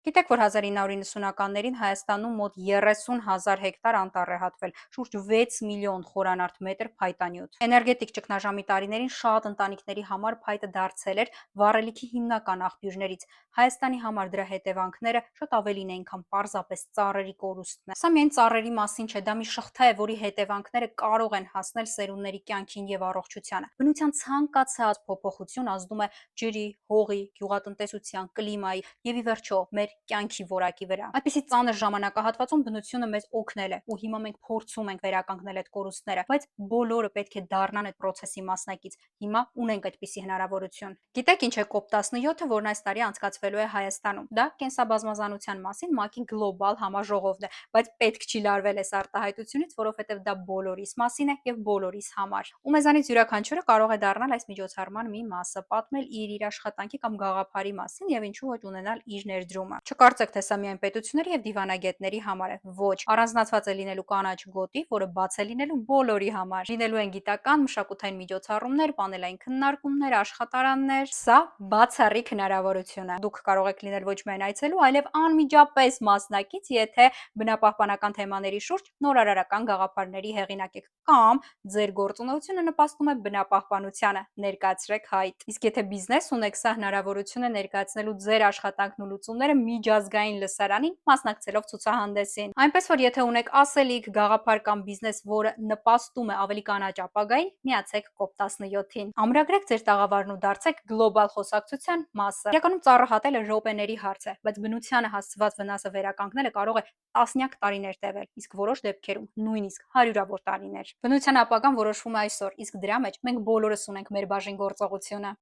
Գիտեք, որ 1990-ականներին Հայաստանում մոտ 30,000 հեկտար անտառ է հատվել, շուրջ 6 միլիոն խորանարդ մետր փայտանյութ։ Էներգետիկ ճգնաժամի տարիներին շատ ընտանիքների համար փայտը դարձել էր վառելիքի հիմնական աղբյուրներից։ Հայաստանի համար դրա հետևանքները շատ ավելին էին, քան պարզապես ծառերի կորուստն է։ Սա միայն ծառերի մասին չէ, դա մի շղթա է, որի հետևանքները կարող են հասնել սերունդների կյանքին եւ առողջությանը։ Բնության ցանկացած փոփոխություն ազդում է ջրի, հողի, գյուղատնտեսության, կլիմայի եւ ի վերջո մեր կյանքի որակի վրա։ Այդպիսի ծանր ժամանակահատվածում բնությունը մեզ օգնել է, ու հիմա մենք փորձում ենք վերականգնել այդ կորուստները, բայց բոլորը պետք է դառնան այդ process-ի մասնակից։ Հիմա ունենք այդպիսի հնարավորություն։ Գիտեք ինչ է COP17-ը, որն այս տարի անցկացվելու է Հայաստանում։ Դա կենսաբազմազանության մասին ՄԱԿ-ի գլոբալ համաժողովն է, բայց պետք չի լարվել այս արտահայտությունից, որովհետև դա բոլորիս մասին է եւ բոլորիս համար։ Ու մեզանից յուրաքանչյուրը կարող է դառնալ այս միջոցառման մի մասը, պատմել իր աշխատանքի կամ գաղափարի մասին եւ ինչու ոչ ունենալ իր ներդրումը։ Չկարծեք, թե սա միայն պետությունների եւ դիվանագետների համար է։ Ոչ, առանձնացված է լինելու կանաչ գոտի, որը բաց է լինելու բոլորի համար։ Լինելու են գիտական, մշակութային միջոցառումներ, պանելային քննարկումներ, աշխատարաններ։ Սա բացառիկ հնարավորություն է։ Դուք կարող եք լինել ոչ միայն այցելու, այլև անմիջապես մասնակից, եթե բնապահպանական թեմաների շուրջ նորարարական գաղափարների հեղինակ եք, կամ ձեր գործունեությունը նպաստում է բնապահպանությանը, ներկայացրեք հայտ։ Իսկ եթե բիզնես ունեք, սա հնարավորություն է ներկայացնելու ձեր աշխատանքն ու լուծումները միջազգային լսարանին, մասնակցելով ցուցահանդեսին։ Այնպես որ եթե ունեք ասելիք, գաղափար կամ բիզնես, որը նպաստում է ավելի կանաչ ապագային, միացեք COP17-ին։ Ամրագրեք ձեր տաղավարն ու դարձեք գլոբալ խոսակցության մասը։ Իրականում ծառը հատելը րոպեների հարց է, բայց բնությանը հասցված վնասը վերականգնելը կարող է տասնյակ տարիներ տևել, իսկ որոշ դեպքերում նույնիսկ հարյուրավոր տարիներ։ Բնության ապագան որոշվում է այսօր, իսկ դրա մեջ մենք բոլորս ունենք մեր բաժին գործողությունը։